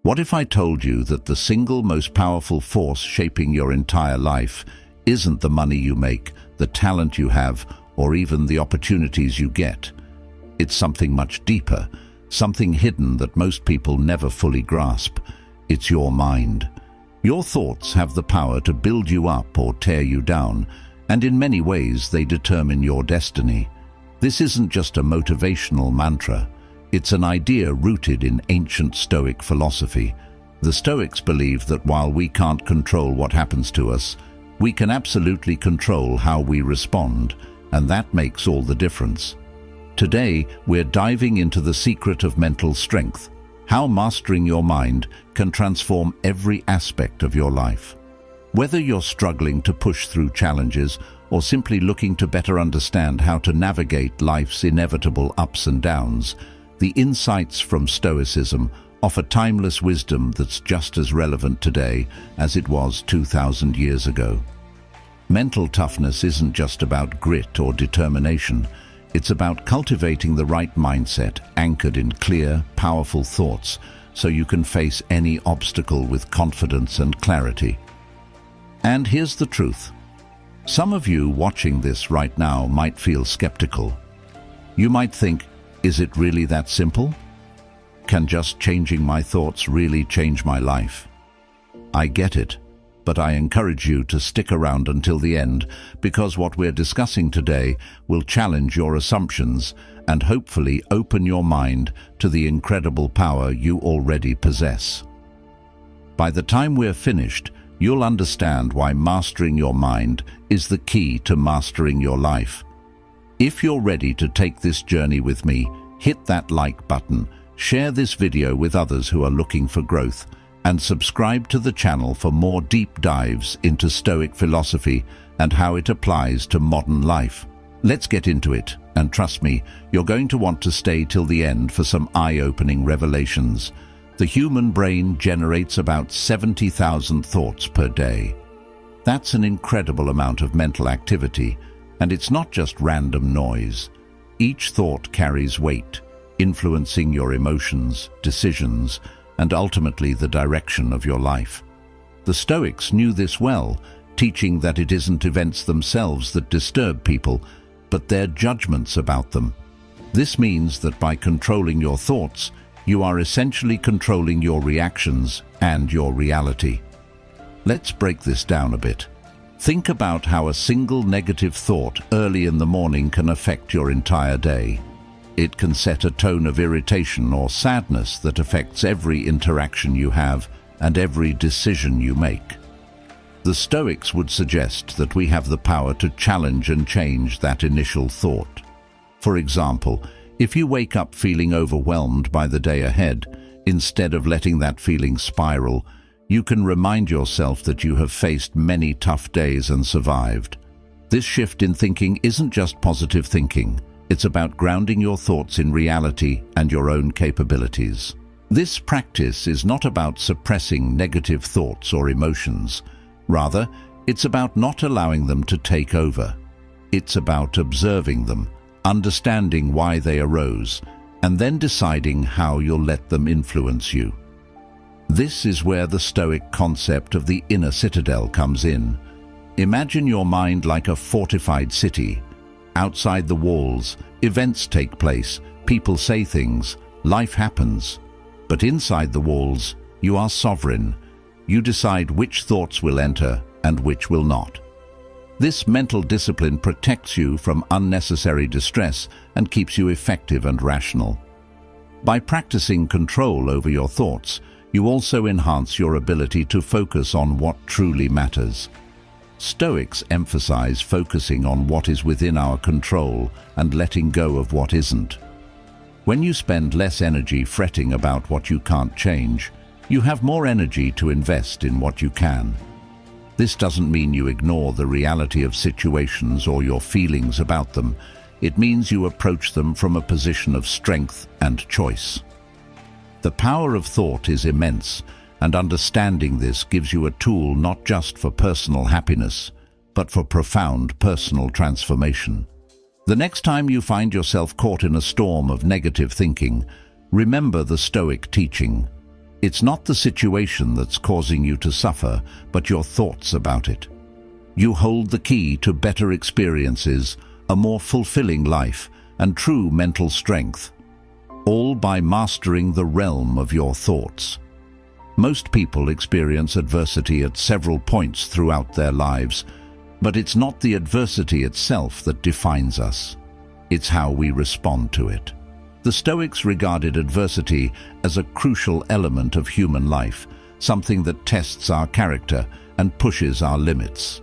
What if I told you that the single most powerful force shaping your entire life isn't the money you make, the talent you have, or even the opportunities you get? It's something much deeper, something hidden that most people never fully grasp. It's your mind. Your thoughts have the power to build you up or tear you down, and in many ways they determine your destiny. This isn't just a motivational mantra. It's an idea rooted in ancient Stoic philosophy. The Stoics believe that while we can't control what happens to us, we can absolutely control how we respond, and that makes all the difference. Today, we're diving into the secret of mental strength, how mastering your mind can transform every aspect of your life. Whether you're struggling to push through challenges or simply looking to better understand how to navigate life's inevitable ups and downs, the insights from Stoicism offer timeless wisdom that's just as relevant today as it was 2,000 years ago. Mental toughness isn't just about grit or determination. It's about cultivating the right mindset anchored in clear, powerful thoughts so you can face any obstacle with confidence and clarity. And here's the truth. Some of you watching this right now might feel skeptical. You might think, is it really that simple? Can just changing my thoughts really change my life? I get it, but I encourage you to stick around until the end, because what we're discussing today will challenge your assumptions and hopefully open your mind to the incredible power you already possess. By the time we're finished, you'll understand why mastering your mind is the key to mastering your life. If you're ready to take this journey with me, hit that like button, share this video with others who are looking for growth, and subscribe to the channel for more deep dives into Stoic philosophy and how it applies to modern life. Let's get into it, and trust me, you're going to want to stay till the end for some eye-opening revelations. The human brain generates about 70,000 thoughts per day. That's an incredible amount of mental activity, and it's not just random noise. Each thought carries weight, influencing your emotions, decisions, and ultimately the direction of your life. The Stoics knew this well, teaching that it isn't events themselves that disturb people, but their judgments about them. This means that by controlling your thoughts, you are essentially controlling your reactions and your reality. Let's break this down a bit. Think about how a single negative thought early in the morning can affect your entire day. It can set a tone of irritation or sadness that affects every interaction you have and every decision you make. The Stoics would suggest that we have the power to challenge and change that initial thought. For example, if you wake up feeling overwhelmed by the day ahead, instead of letting that feeling spiral, you can remind yourself that you have faced many tough days and survived. This shift in thinking isn't just positive thinking. It's about grounding your thoughts in reality and your own capabilities. This practice is not about suppressing negative thoughts or emotions. Rather, it's about not allowing them to take over. It's about observing them, understanding why they arose, and then deciding how you'll let them influence you. This is where the Stoic concept of the inner citadel comes in. Imagine your mind like a fortified city. Outside the walls, events take place, people say things, life happens. But inside the walls, you are sovereign. You decide which thoughts will enter and which will not. This mental discipline protects you from unnecessary distress and keeps you effective and rational. By practicing control over your thoughts, you also enhance your ability to focus on what truly matters. Stoics emphasize focusing on what is within our control and letting go of what isn't. When you spend less energy fretting about what you can't change, you have more energy to invest in what you can. This doesn't mean you ignore the reality of situations or your feelings about them. It means you approach them from a position of strength and choice. The power of thought is immense, and understanding this gives you a tool not just for personal happiness, but for profound personal transformation. The next time you find yourself caught in a storm of negative thinking, remember the Stoic teaching. It's not the situation that's causing you to suffer, but your thoughts about it. You hold the key to better experiences, a more fulfilling life, and true mental strength, all by mastering the realm of your thoughts. Most people experience adversity at several points throughout their lives, but it's not the adversity itself that defines us. It's how we respond to it. The Stoics regarded adversity as a crucial element of human life, something that tests our character and pushes our limits.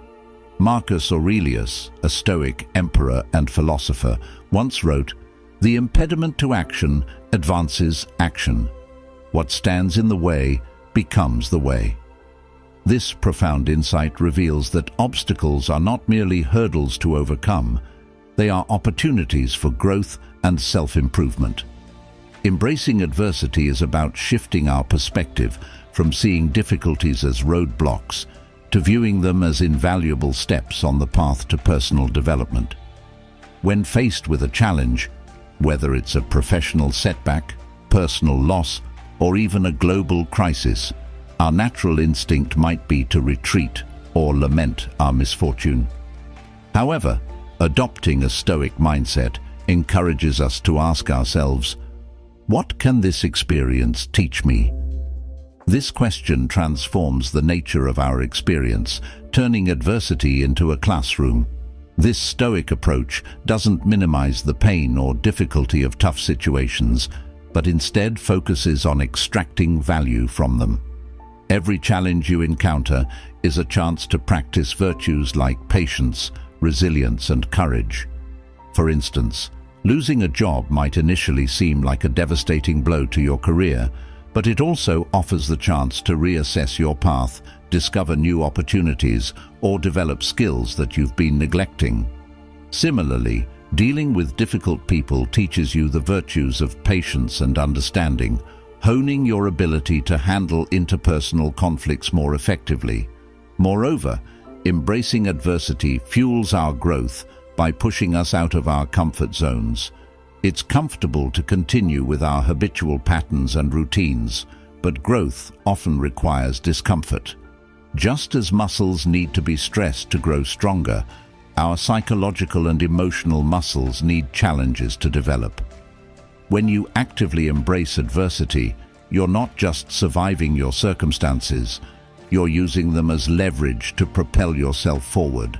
Marcus Aurelius, a Stoic emperor and philosopher, once wrote, "The impediment to action advances action. What stands in the way becomes the way." This profound insight reveals that obstacles are not merely hurdles to overcome, they are opportunities for growth and self-improvement. Embracing adversity is about shifting our perspective from seeing difficulties as roadblocks to viewing them as invaluable steps on the path to personal development. When faced with a challenge, whether it's a professional setback, personal loss, or even a global crisis, our natural instinct might be to retreat or lament our misfortune. However, adopting a Stoic mindset encourages us to ask ourselves, what can this experience teach me? This question transforms the nature of our experience, turning adversity into a classroom. This Stoic approach doesn't minimize the pain or difficulty of tough situations, but instead focuses on extracting value from them. Every challenge you encounter is a chance to practice virtues like patience, resilience, and courage. For instance, losing a job might initially seem like a devastating blow to your career, but it also offers the chance to reassess your path, discover new opportunities, or develop skills that you've been neglecting. Similarly, dealing with difficult people teaches you the virtues of patience and understanding, honing your ability to handle interpersonal conflicts more effectively. Moreover, embracing adversity fuels our growth by pushing us out of our comfort zones. It's comfortable to continue with our habitual patterns and routines, but growth often requires discomfort. Just as muscles need to be stressed to grow stronger, our psychological and emotional muscles need challenges to develop. When you actively embrace adversity, you're not just surviving your circumstances, you're using them as leverage to propel yourself forward.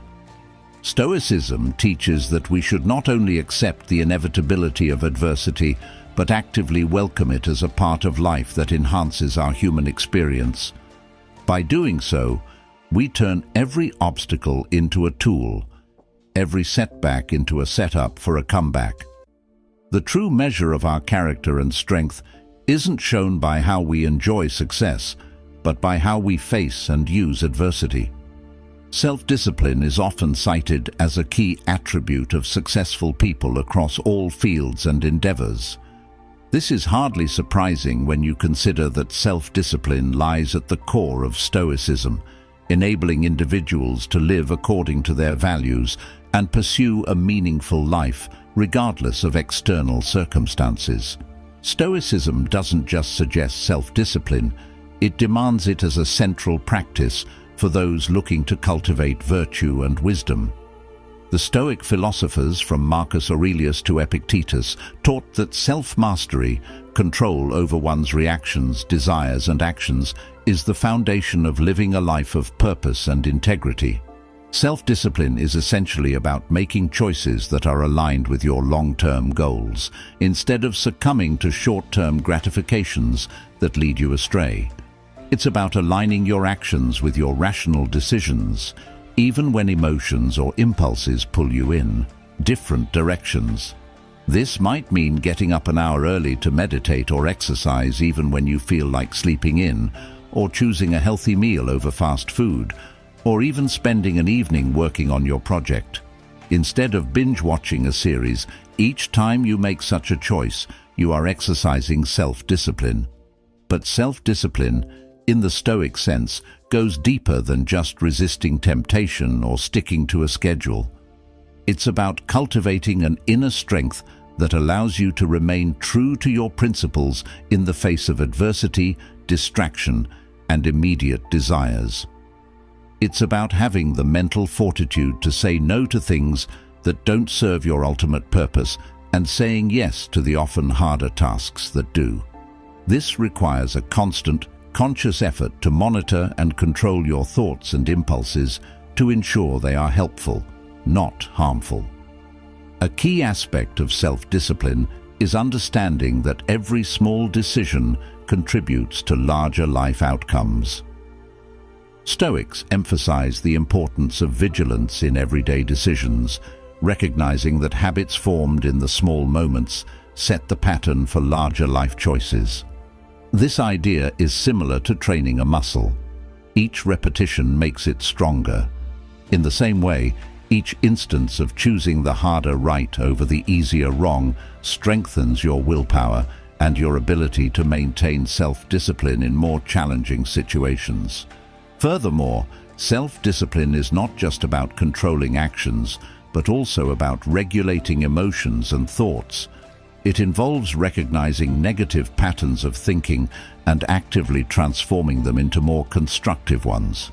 Stoicism teaches that we should not only accept the inevitability of adversity, but actively welcome it as a part of life that enhances our human experience. By doing so, we turn every obstacle into a tool, every setback into a setup for a comeback. The true measure of our character and strength isn't shown by how we enjoy success, but by how we face and use adversity. Self-discipline is often cited as a key attribute of successful people across all fields and endeavors. This is hardly surprising when you consider that self-discipline lies at the core of Stoicism, enabling individuals to live according to their values and pursue a meaningful life, regardless of external circumstances. Stoicism doesn't just suggest self-discipline, it demands it as a central practice for those looking to cultivate virtue and wisdom. The Stoic philosophers, from Marcus Aurelius to Epictetus, taught that self-mastery, control over one's reactions, desires, and actions, is the foundation of living a life of purpose and integrity. Self-discipline is essentially about making choices that are aligned with your long-term goals, instead of succumbing to short-term gratifications that lead you astray. It's about aligning your actions with your rational decisions, even when emotions or impulses pull you in different directions. This might mean getting up an hour early to meditate or exercise even when you feel like sleeping in, or choosing a healthy meal over fast food, or even spending an evening working on your project. Instead of binge-watching a series, each time you make such a choice, you are exercising self-discipline. But self-discipline, in the Stoic sense, goes deeper than just resisting temptation or sticking to a schedule. It's about cultivating an inner strength that allows you to remain true to your principles in the face of adversity, distraction, and immediate desires. It's about having the mental fortitude to say no to things that don't serve your ultimate purpose and saying yes to the often harder tasks that do. This requires a constant, conscious effort to monitor and control your thoughts and impulses to ensure they are helpful, not harmful. A key aspect of self-discipline is understanding that every small decision contributes to larger life outcomes. Stoics emphasize the importance of vigilance in everyday decisions, recognizing that habits formed in the small moments set the pattern for larger life choices. This idea is similar to training a muscle. Each repetition makes it stronger. In the same way, each instance of choosing the harder right over the easier wrong strengthens your willpower and your ability to maintain self-discipline in more challenging situations. Furthermore, self-discipline is not just about controlling actions, but also about regulating emotions and thoughts. It involves recognizing negative patterns of thinking and actively transforming them into more constructive ones.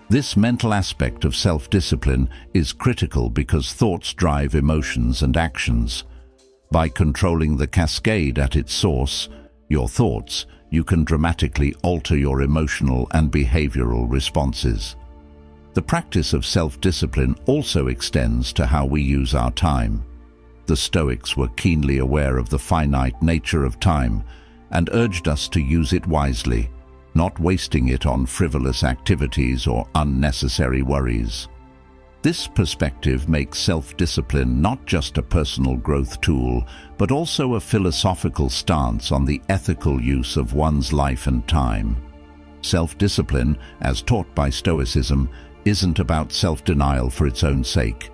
This mental aspect of self-discipline is critical because thoughts drive emotions and actions. By controlling the cascade at its source, your thoughts, you can dramatically alter your emotional and behavioral responses. The practice of self-discipline also extends to how we use our time. The Stoics were keenly aware of the finite nature of time and urged us to use it wisely, not wasting it on frivolous activities or unnecessary worries. This perspective makes self-discipline not just a personal growth tool, but also a philosophical stance on the ethical use of one's life and time. Self-discipline, as taught by Stoicism, isn't about self-denial for its own sake.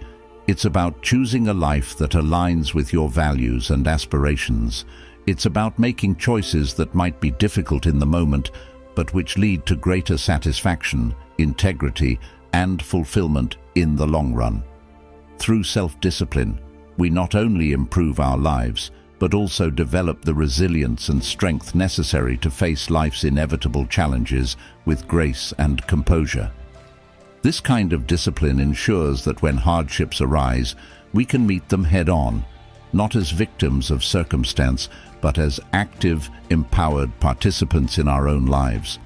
It's about choosing a life that aligns with your values and aspirations. It's about making choices that might be difficult in the moment, but which lead to greater satisfaction, integrity, and fulfillment in the long run. Through self-discipline, we not only improve our lives, but also develop the resilience and strength necessary to face life's inevitable challenges with grace and composure. This kind of discipline ensures that when hardships arise, we can meet them head-on, not as victims of circumstance, but as active, empowered participants in our own lives.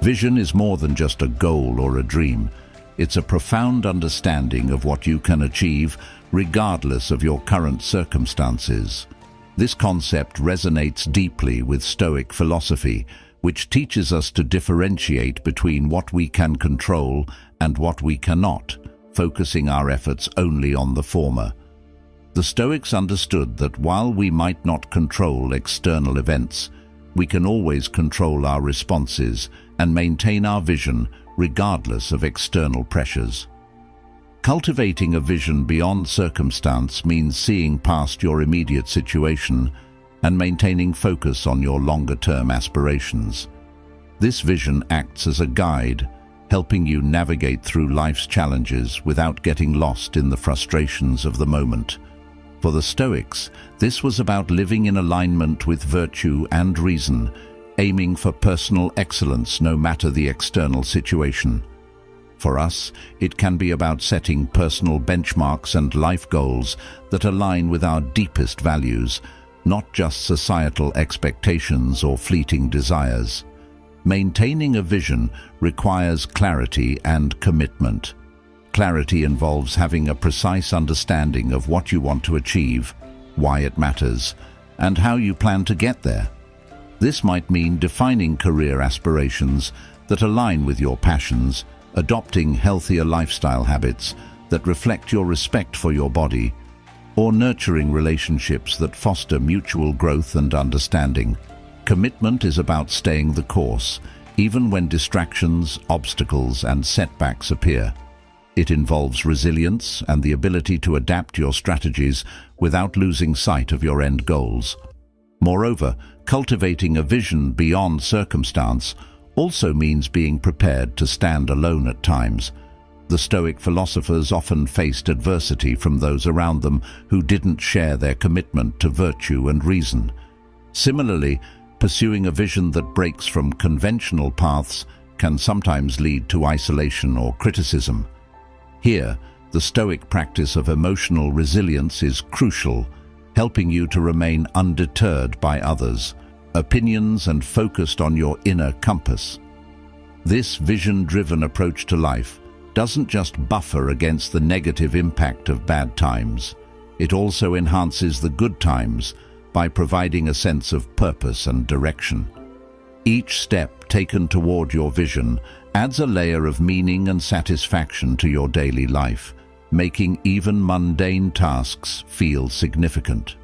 Vision is more than just a goal or a dream. It's a profound understanding of what you can achieve, regardless of your current circumstances. This concept resonates deeply with Stoic philosophy, which teaches us to differentiate between what we can control and what we cannot, focusing our efforts only on the former. The Stoics understood that while we might not control external events, we can always control our responses and maintain our vision regardless of external pressures. Cultivating a vision beyond circumstance means seeing past your immediate situation and maintaining focus on your longer-term aspirations. This vision acts as a guide, helping you navigate through life's challenges without getting lost in the frustrations of the moment. For the Stoics, this was about living in alignment with virtue and reason, aiming for personal excellence no matter the external situation. For us, it can be about setting personal benchmarks and life goals that align with our deepest values, not just societal expectations or fleeting desires. Maintaining a vision requires clarity and commitment. Clarity involves having a precise understanding of what you want to achieve, why it matters, and how you plan to get there. This might mean defining career aspirations that align with your passions, adopting healthier lifestyle habits that reflect your respect for your body, or nurturing relationships that foster mutual growth and understanding. Commitment is about staying the course, even when distractions, obstacles, and setbacks appear. It involves resilience and the ability to adapt your strategies without losing sight of your end goals. Moreover, cultivating a vision beyond circumstance also means being prepared to stand alone at times. The Stoic philosophers often faced adversity from those around them who didn't share their commitment to virtue and reason. Similarly, Pursuing a vision that breaks from conventional paths can sometimes lead to isolation or criticism. Here, the Stoic practice of emotional resilience is crucial, helping you to remain undeterred by others' opinions and focused on your inner compass. This vision-driven approach to life doesn't just buffer against the negative impact of bad times. It also enhances the good times by providing a sense of purpose and direction. Each step taken toward your vision adds a layer of meaning and satisfaction to your daily life, making even mundane tasks feel significant.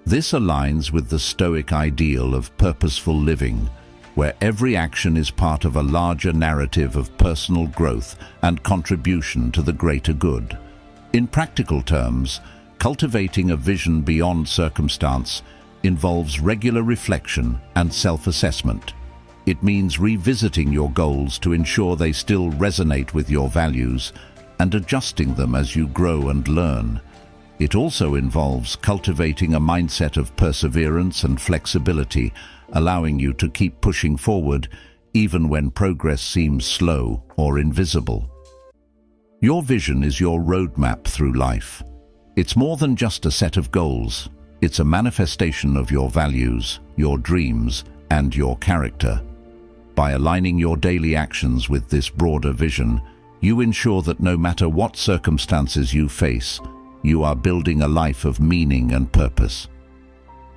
This aligns with the Stoic ideal of purposeful living, where every action is part of a larger narrative of personal growth and contribution to the greater good. In practical terms, cultivating a vision beyond circumstance involves regular reflection and self-assessment. It means revisiting your goals to ensure they still resonate with your values and adjusting them as you grow and learn. It also involves cultivating a mindset of perseverance and flexibility, allowing you to keep pushing forward even when progress seems slow or invisible. Your vision is your roadmap through life. It's more than just a set of goals. It's a manifestation of your values, your dreams, and your character. By aligning your daily actions with this broader vision, you ensure that no matter what circumstances you face, you are building a life of meaning and purpose.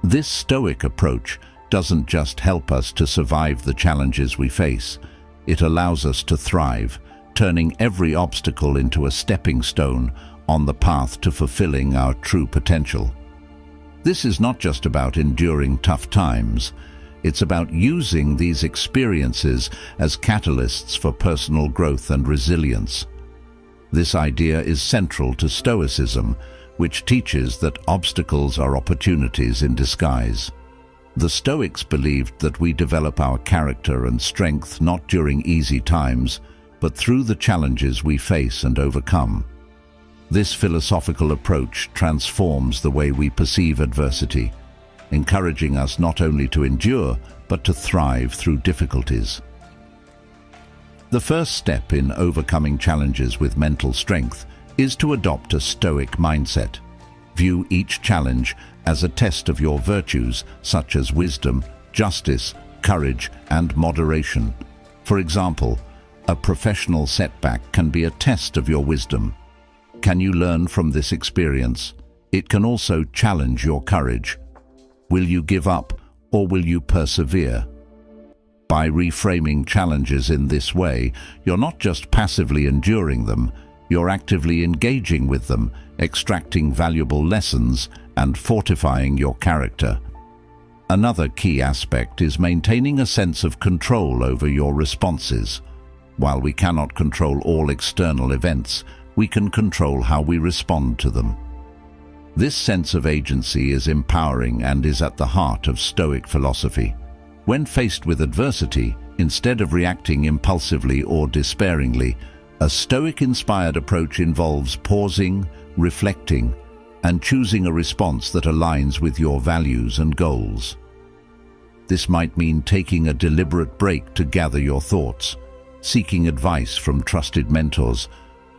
This Stoic approach doesn't just help us to survive the challenges we face. It allows us to thrive, turning every obstacle into a stepping stone on the path to fulfilling our true potential. This is not just about enduring tough times. It's about using these experiences as catalysts for personal growth and resilience. This idea is central to Stoicism, which teaches that obstacles are opportunities in disguise. The Stoics believed that we develop our character and strength not during easy times, but through the challenges we face and overcome. This philosophical approach transforms the way we perceive adversity, encouraging us not only to endure, but to thrive through difficulties. The first step in overcoming challenges with mental strength is to adopt a Stoic mindset. View each challenge as a test of your virtues, such as wisdom, justice, courage, and moderation. For example, a professional setback can be a test of your wisdom. Can you learn from this experience? It can also challenge your courage. Will you give up, or will you persevere? By reframing challenges in this way, you're not just passively enduring them, you're actively engaging with them, extracting valuable lessons and fortifying your character. Another key aspect is maintaining a sense of control over your responses. While we cannot control all external events, we can control how we respond to them. This sense of agency is empowering and is at the heart of Stoic philosophy. When faced with adversity, instead of reacting impulsively or despairingly, a Stoic-inspired approach involves pausing, reflecting, and choosing a response that aligns with your values and goals. This might mean taking a deliberate break to gather your thoughts, seeking advice from trusted mentors,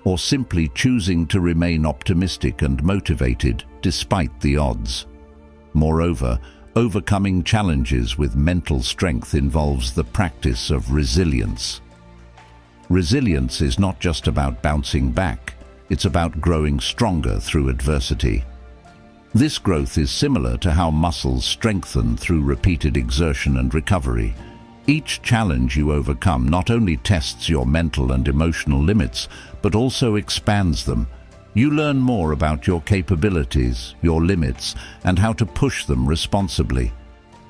or simply choosing to remain optimistic and motivated despite the odds. Moreover, overcoming challenges with mental strength involves the practice of resilience. Resilience is not just about bouncing back, it's about growing stronger through adversity. This growth is similar to how muscles strengthen through repeated exertion and recovery. Each challenge you overcome not only tests your mental and emotional limits, but also expands them. You learn more about your capabilities, your limits, and how to push them responsibly.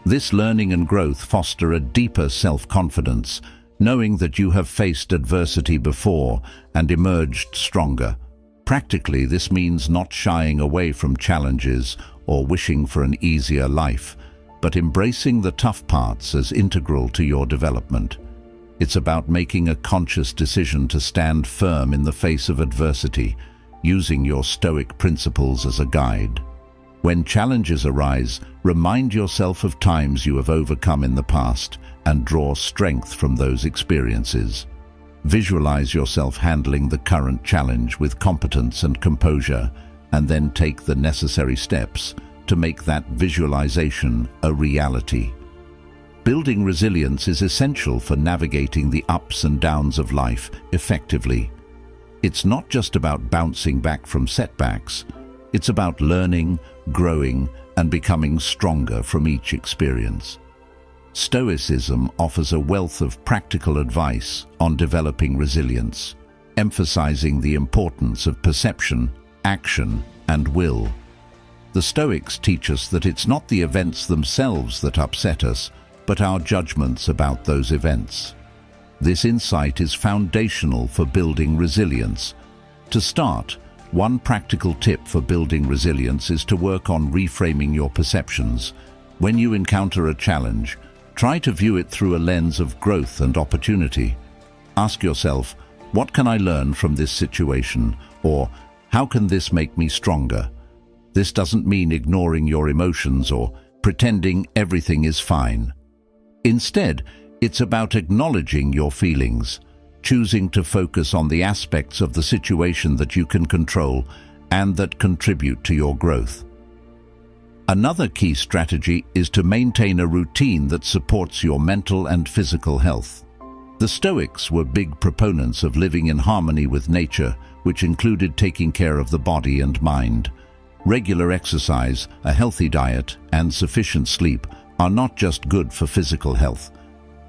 This learning and growth foster a deeper self-confidence, knowing that you have faced adversity before and emerged stronger. Practically, this means not shying away from challenges or wishing for an easier life, but embracing the tough parts as integral to your development. It's about making a conscious decision to stand firm in the face of adversity, using your Stoic principles as a guide. When challenges arise, remind yourself of times you have overcome in the past and draw strength from those experiences. Visualize yourself handling the current challenge with competence and composure, and then take the necessary steps to make that visualization a reality. Building resilience is essential for navigating the ups and downs of life effectively. It's not just about bouncing back from setbacks. It's about learning, growing, and becoming stronger from each experience. Stoicism offers a wealth of practical advice on developing resilience, emphasizing the importance of perception, action, and will. The Stoics teach us that it's not the events themselves that upset us, but our judgments about those events. This insight is foundational for building resilience. To start, one practical tip for building resilience is to work on reframing your perceptions. When you encounter a challenge, try to view it through a lens of growth and opportunity. Ask yourself, what can I learn from this situation? Or, how can this make me stronger? This doesn't mean ignoring your emotions or pretending everything is fine. Instead, it's about acknowledging your feelings, choosing to focus on the aspects of the situation that you can control and that contribute to your growth. Another key strategy is to maintain a routine that supports your mental and physical health. The Stoics were big proponents of living in harmony with nature, which included taking care of the body and mind. Regular exercise, a healthy diet, and sufficient sleep are not just good for physical health.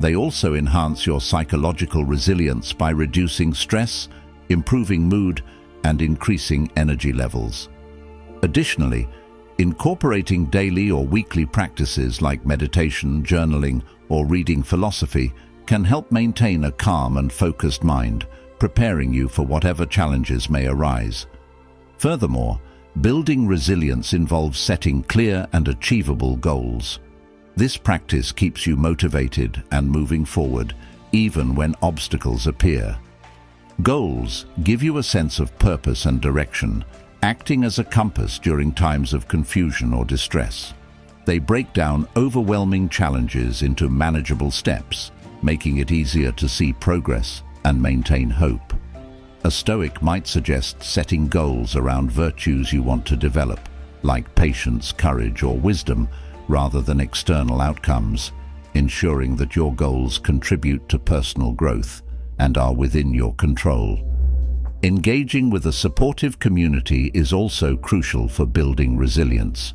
They also enhance your psychological resilience by reducing stress, improving mood, and increasing energy levels. Additionally, incorporating daily or weekly practices like meditation, journaling, or reading philosophy can help maintain a calm and focused mind, preparing you for whatever challenges may arise. Furthermore, building resilience involves setting clear and achievable goals. This practice keeps you motivated and moving forward, even when obstacles appear. Goals give you a sense of purpose and direction, acting as a compass during times of confusion or distress. They break down overwhelming challenges into manageable steps, making it easier to see progress and maintain hope. A Stoic might suggest setting goals around virtues you want to develop, like patience, courage, or wisdom, rather than external outcomes, ensuring that your goals contribute to personal growth and are within your control. Engaging with a supportive community is also crucial for building resilience.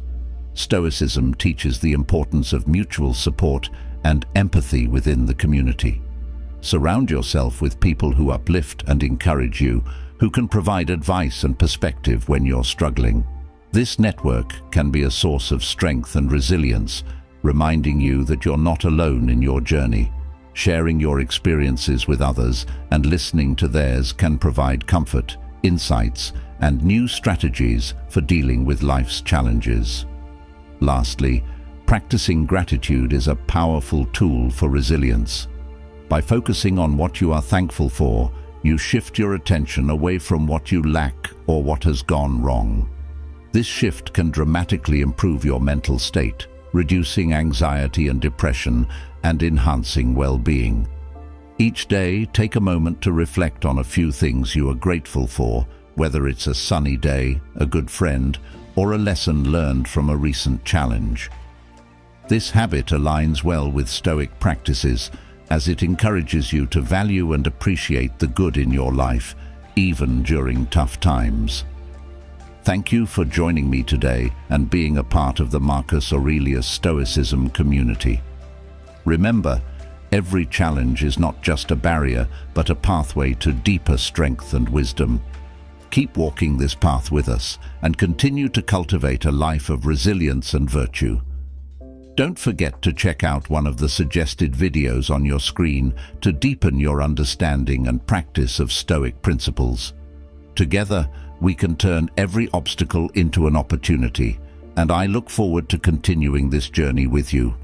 Stoicism teaches the importance of mutual support and empathy within the community. Surround yourself with people who uplift and encourage you, who can provide advice and perspective when you're struggling. This network can be a source of strength and resilience, reminding you that you're not alone in your journey. Sharing your experiences with others and listening to theirs can provide comfort, insights, and new strategies for dealing with life's challenges. Lastly, practicing gratitude is a powerful tool for resilience. By focusing on what you are thankful for, you shift your attention away from what you lack or what has gone wrong. This shift can dramatically improve your mental state, reducing anxiety and depression and enhancing well-being. Each day, take a moment to reflect on a few things you are grateful for, whether it's a sunny day, a good friend, or a lesson learned from a recent challenge. This habit aligns well with Stoic practices, as it encourages you to value and appreciate the good in your life, even during tough times. Thank you for joining me today and being a part of the Marcus Aurelius Stoicism community. Remember, every challenge is not just a barrier, but a pathway to deeper strength and wisdom. Keep walking this path with us and continue to cultivate a life of resilience and virtue. Don't forget to check out one of the suggested videos on your screen to deepen your understanding and practice of Stoic principles. Together, we can turn every obstacle into an opportunity, and I look forward to continuing this journey with you.